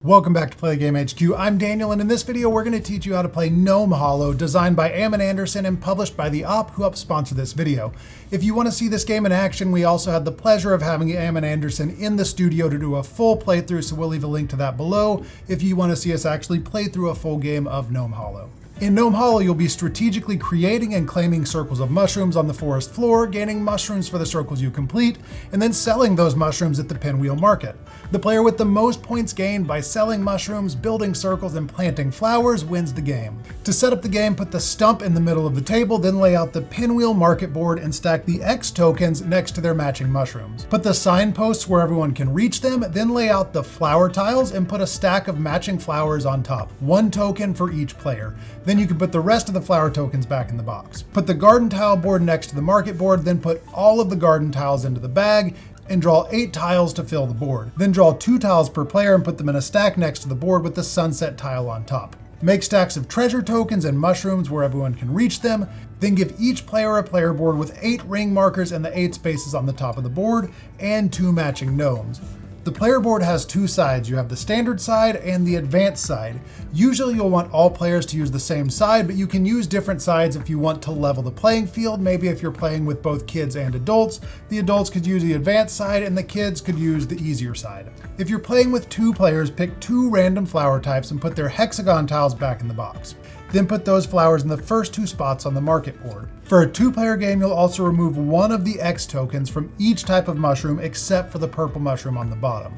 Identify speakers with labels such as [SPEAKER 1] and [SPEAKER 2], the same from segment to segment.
[SPEAKER 1] Welcome back to Playgame HQ. I'm Daniel, and in this video we're going to teach you how to play Gnome Hollow, designed by Ammon Anderson and published by the Op, who helped sponsor this video. If you want to see this game in action, we also had the pleasure of having Ammon Anderson in the studio to do a full playthrough, so we'll leave a link to that below if you want to see us actually play through a full game of Gnome Hollow. In Gnome Hollow, you'll be strategically creating and claiming circles of mushrooms on the forest floor, gaining mushrooms for the circles you complete, and then selling those mushrooms at the pinwheel market. The player with the most points gained by selling mushrooms, building circles, and planting flowers wins the game. To set up the game, put the stump in the middle of the table, then lay out the pinwheel market board and stack the X tokens next to their matching mushrooms. Put the signposts where everyone can reach them, then lay out the flower tiles and put a stack of matching flowers on top, 1 token for each player. Then you can put the rest of the flower tokens back in the box. Put the garden tile board next to the market board, then put all of the garden tiles into the bag and draw 8 tiles to fill the board. Then draw 2 tiles per player and put them in a stack next to the board with the sunset tile on top. Make stacks of treasure tokens and mushrooms where everyone can reach them, then give each player a player board with 8 ring markers and the 8 spaces on the top of the board, and 2 matching gnomes. The player board has 2 sides. You have the standard side and the advanced side. Usually you'll want all players to use the same side, but you can use different sides if you want to level the playing field. Maybe if you're playing with both kids and adults, the adults could use the advanced side and the kids could use the easier side. If you're playing with 2 players, pick 2 random flower types and put their hexagon tiles back in the box. Then put those flowers in the first 2 spots on the market board. For a 2-player game, you'll also remove 1 of the X tokens from each type of mushroom except for the purple mushroom on the bottom.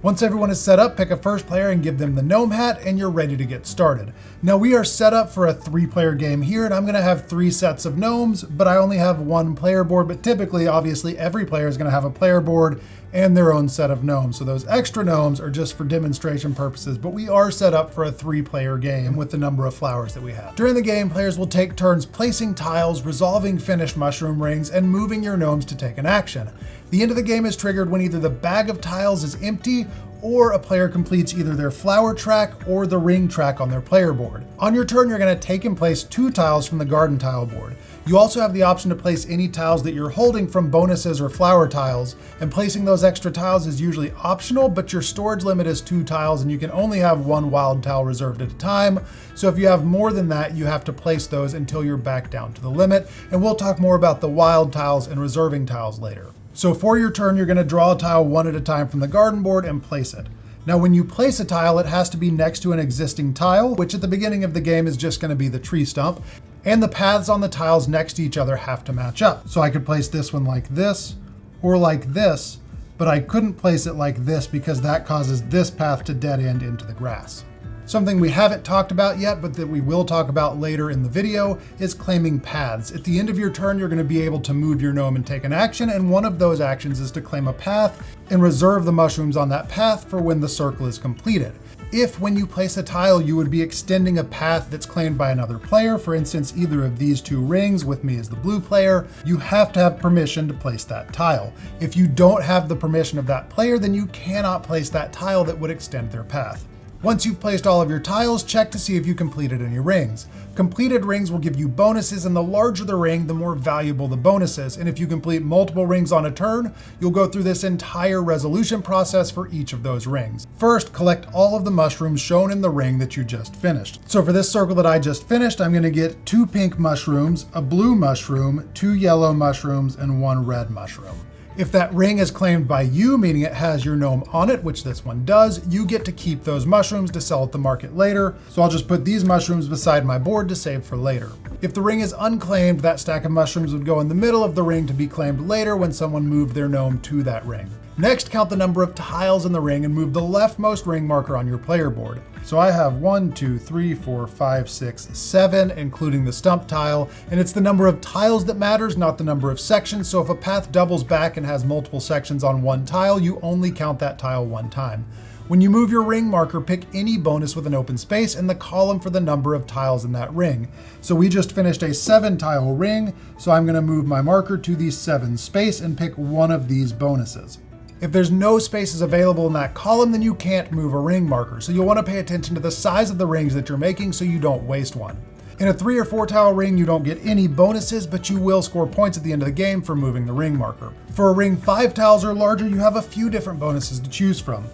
[SPEAKER 1] Once everyone is set up, pick a first player and give them the gnome hat, and you're ready to get started. Now we are set up for a 3-player game here, and I'm going to have 3 sets of gnomes, but I only have 1 player board, but typically, obviously, every player is going to have a player board and their own set of gnomes. So those extra gnomes are just for demonstration purposes, but we are set up for a 3-player game with the number of flowers that we have. During the game, players will take turns placing tiles, resolving finished mushroom rings, and moving your gnomes to take an action. The end of the game is triggered when either the bag of tiles is empty or a player completes either their flower track or the ring track on their player board. On your turn, you're going to take and place 2 tiles from the garden tile board. You also have the option to place any tiles that you're holding from bonuses or flower tiles, and placing those extra tiles is usually optional, but your storage limit is 2 tiles and you can only have 1 wild tile reserved at a time. So if you have more than that, you have to place those until you're back down to the limit, and we'll talk more about the wild tiles and reserving tiles later. So for your turn, you're going to draw a tile 1 at a time from the garden board and place it. Now when you place a tile, it has to be next to an existing tile, which at the beginning of the game is just going to be the tree stump, and the paths on the tiles next to each other have to match up. So I could place this one like this or like this, but I couldn't place it like this because that causes this path to dead end into the grass. Something we haven't talked about yet, but that we will talk about later in the video, is claiming paths. At the end of your turn, you're going to be able to move your gnome and take an action, and one of those actions is to claim a path and reserve the mushrooms on that path for when the circle is completed. If, when you place a tile, you would be extending a path that's claimed by another player, for instance, either of these 2 rings with me as the blue player, you have to have permission to place that tile. If you don't have the permission of that player, then you cannot place that tile that would extend their path. Once you've placed all of your tiles, check to see if you completed any rings. Completed rings will give you bonuses, and the larger the ring, the more valuable the bonus is. And if you complete multiple rings on a turn, you'll go through this entire resolution process for each of those rings. First, collect all of the mushrooms shown in the ring that you just finished. So for this circle that I just finished, I'm going to get 2 pink mushrooms, a blue mushroom, 2 yellow mushrooms, and 1 red mushroom. If that ring is claimed by you, meaning it has your gnome on it, which this one does, you get to keep those mushrooms to sell at the market later. So I'll just put these mushrooms beside my board to save for later. If the ring is unclaimed, that stack of mushrooms would go in the middle of the ring to be claimed later when someone moved their gnome to that ring. Next, count the number of tiles in the ring and move the leftmost ring marker on your player board. So I have 1, 2, 3, 4, 5, 6, 7, including the stump tile, and it's the number of tiles that matters, not the number of sections. So if a path doubles back and has multiple sections on 1 tile, you only count that tile 1 time. When you move your ring marker, pick any bonus with an open space and the column for the number of tiles in that ring. So we just finished a 7-tile ring, so I'm going to move my marker to the 7 space and pick one of these bonuses. If there's no spaces available in that column, then you can't move a ring marker. So you'll want to pay attention to the size of the rings that you're making so you don't waste one. In a 3 or 4 tile ring, you don't get any bonuses, but you will score points at the end of the game for moving the ring marker. For a ring 5 tiles or larger, you have a few different bonuses to choose from.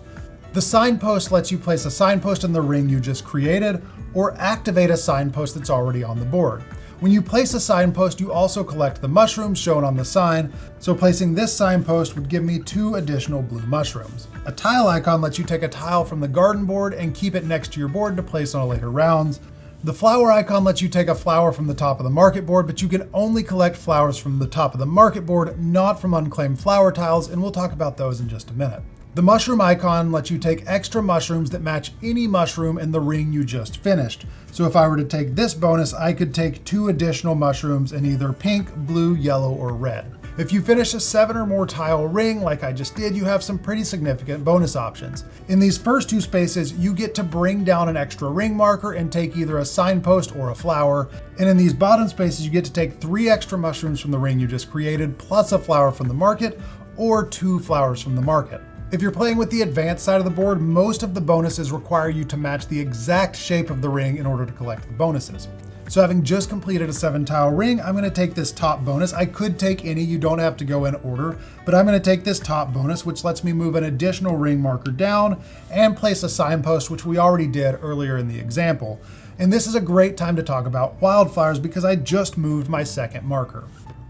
[SPEAKER 1] The signpost lets you place a signpost in the ring you just created, or activate a signpost that's already on the board. When you place a signpost, you also collect the mushrooms shown on the sign, so placing this signpost would give me 2 additional blue mushrooms. A tile icon lets you take a tile from the garden board and keep it next to your board to place on later rounds. The flower icon lets you take a flower from the top of the market board, but you can only collect flowers from the top of the market board, not from unclaimed flower tiles, and we'll talk about those in just a minute. The mushroom icon lets you take extra mushrooms that match any mushroom in the ring you just finished. So if I were to take this bonus, I could take 2 additional mushrooms in either pink, blue, yellow, or red. If you finish a 7 or more tile ring like I just did, you have some pretty significant bonus options. In these first 2 spaces, you get to bring down an extra ring marker and take either a signpost or a flower. And in these bottom spaces, you get to take 3 extra mushrooms from the ring you just created, plus a flower from the market, or 2 flowers from the market. If you're playing with the advanced side of the board, most of the bonuses require you to match the exact shape of the ring in order to collect the bonuses. So having just completed a 7 tile ring, I'm going to take this top bonus. I could take any, you don't have to go in order, but I'm going to take this top bonus, which lets me move an additional ring marker down and place a signpost, which we already did earlier in the example. And this is a great time to talk about wildfires because I just moved my second marker.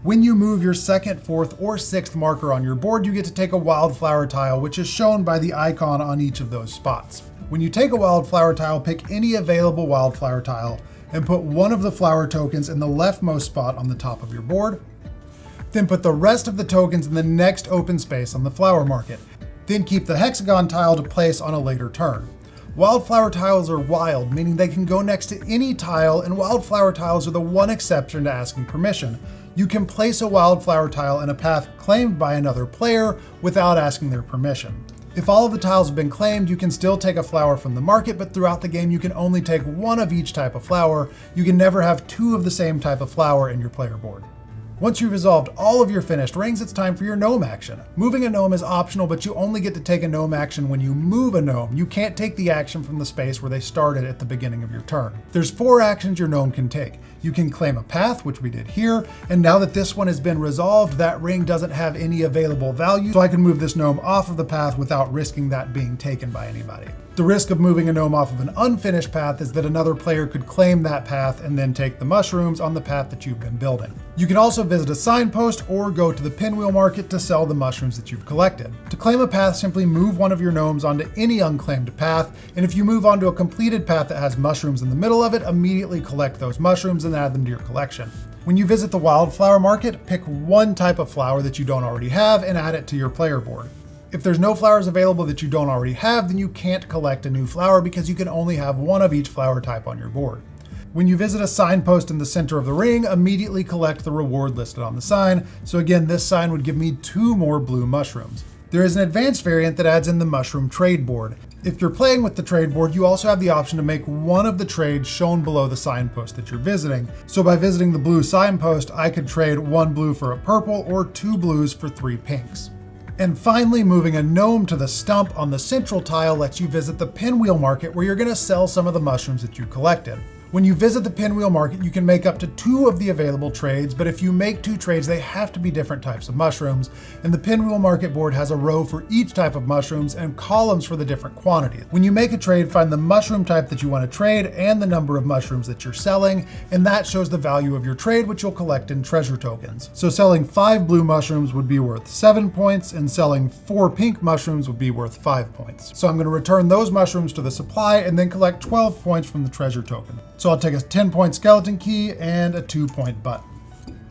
[SPEAKER 1] When you move your 2nd, 4th, or 6th marker on your board, you get to take a wildflower tile, which is shown by the icon on each of those spots. When you take a wildflower tile, pick any available wildflower tile and put one of the flower tokens in the leftmost spot on the top of your board. Then put the rest of the tokens in the next open space on the flower market. Then keep the hexagon tile to place on a later turn. Wildflower tiles are wild, meaning they can go next to any tile, and wildflower tiles are the one exception to asking permission. You can place a wildflower tile in a path claimed by another player without asking their permission. If all of the tiles have been claimed, you can still take a flower from the market, but throughout the game you can only take 1 of each type of flower. You can never have 2 of the same type of flower in your player board. Once you've resolved all of your finished rings, it's time for your gnome action. Moving a gnome is optional, but you only get to take a gnome action when you move a gnome. You can't take the action from the space where they started at the beginning of your turn. There's 4 actions your gnome can take. You can claim a path, which we did here, and now that this one has been resolved, that ring doesn't have any available value, so I can move this gnome off of the path without risking that being taken by anybody. The risk of moving a gnome off of an unfinished path is that another player could claim that path and then take the mushrooms on the path that you've been building. You can also visit a signpost or go to the pinwheel market to sell the mushrooms that you've collected. To claim a path, simply move one of your gnomes onto any unclaimed path, and if you move onto a completed path that has mushrooms in the middle of it, immediately collect those mushrooms and add them to your collection. When you visit the wildflower market, pick 1 type of flower that you don't already have and add it to your player board. If there's no flowers available that you don't already have, then you can't collect a new flower because you can only have 1 of each flower type on your board. When you visit a signpost in the center of the ring, immediately collect the reward listed on the sign. So again, this sign would give me 2 more blue mushrooms. There is an advanced variant that adds in the mushroom trade board. If you're playing with the trade board, you also have the option to make one of the trades shown below the signpost that you're visiting. So by visiting the blue signpost, I could trade 1 blue for a purple or 2 blues for 3 pinks. And finally, moving a gnome to the stump on the central tile lets you visit the pinwheel market where you're going to sell some of the mushrooms that you collected. When you visit the pinwheel market, you can make up to 2 of the available trades, but if you make 2 trades, they have to be different types of mushrooms. And the pinwheel market board has a row for each type of mushrooms and columns for the different quantities. When you make a trade, find the mushroom type that you want to trade and the number of mushrooms that you're selling, and that shows the value of your trade, which you'll collect in treasure tokens. So selling 5 blue mushrooms would be worth 7 points, and selling 4 pink mushrooms would be worth 5 points. So I'm going to return those mushrooms to the supply and then collect 12 points from the treasure token. So I'll take a 10-point skeleton key and a 2-point button.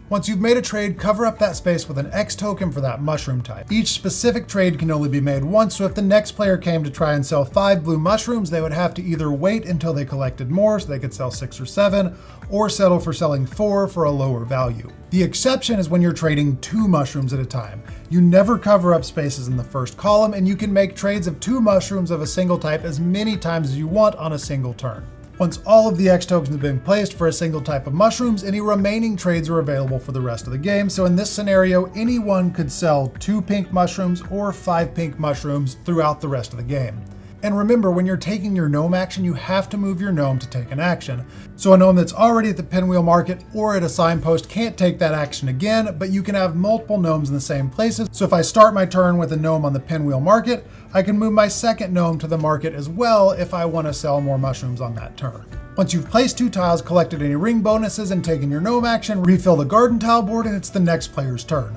[SPEAKER 1] Once you've made a trade, cover up that space with an X token for that mushroom type. Each specific trade can only be made once, so if the next player came to try and sell 5 blue mushrooms, they would have to either wait until they collected more so they could sell 6 or 7, or settle for selling 4 for a lower value. The exception is when you're trading 2 mushrooms at a time. You never cover up spaces in the first column, and you can make trades of 2 mushrooms of a single type as many times as you want on a single turn. Once all of the X tokens have been placed for a single type of mushrooms, any remaining trades are available for the rest of the game. So in this scenario, anyone could sell 2 pink mushrooms or 5 pink mushrooms throughout the rest of the game. And remember, when you're taking your gnome action, you have to move your gnome to take an action. So a gnome that's already at the pinwheel market or at a signpost can't take that action again, but you can have multiple gnomes in the same places. So if I start my turn with a gnome on the pinwheel market, I can move my second gnome to the market as well if I want to sell more mushrooms on that turn. Once you've placed 2 tiles, collected any ring bonuses, and taken your gnome action, refill the garden tile board and it's the next player's turn.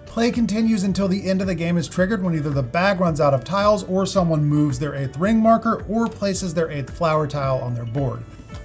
[SPEAKER 1] Play continues until the end of the game is triggered when either the bag runs out of tiles or someone moves their 8th ring marker or places their 8th flower tile on their board.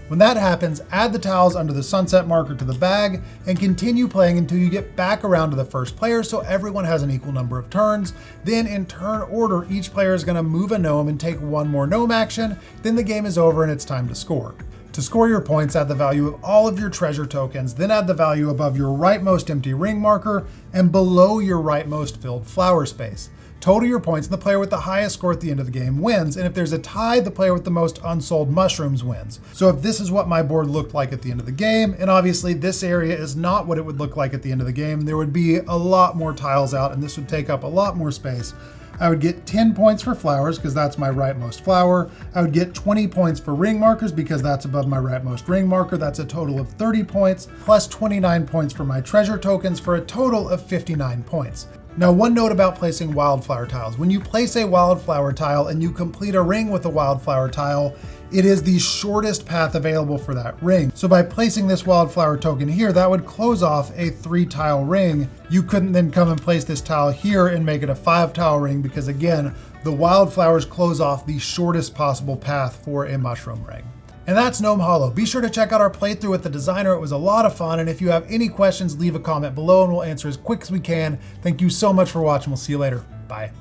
[SPEAKER 1] When that happens, add the tiles under the sunset marker to the bag and continue playing until you get back around to the first player so everyone has an equal number of turns. Then in turn order, each player is going to move a gnome and take 1 more gnome action, then the game is over and it's time to score. To score your points, add the value of all of your treasure tokens, then add the value above your rightmost empty ring marker and below your rightmost filled flower space. Total your points and the player with the highest score at the end of the game wins, and if there's a tie, the player with the most unsold mushrooms wins. So if this is what my board looked like at the end of the game, and obviously this area is not what it would look like at the end of the game, there would be a lot more tiles out and this would take up a lot more space. I would get 10 points for flowers because that's my rightmost flower. I would get 20 points for ring markers because that's above my rightmost ring marker. That's a total of 30 points, plus 29 points for my treasure tokens for a total of 59 points. Now, one note about placing wildflower tiles. When you place a wildflower tile and you complete a ring with a wildflower tile, it is the shortest path available for that ring. So by placing this wildflower token here, that would close off a 3-tile ring. You couldn't then come and place this tile here and make it a 5-tile ring because again, the wildflowers close off the shortest possible path for a mushroom ring. And that's Gnome Hollow. Be sure to check out our playthrough with the designer. It was a lot of fun. And if you have any questions, leave a comment below and we'll answer as quick as we can. Thank you so much for watching. We'll see you later. Bye.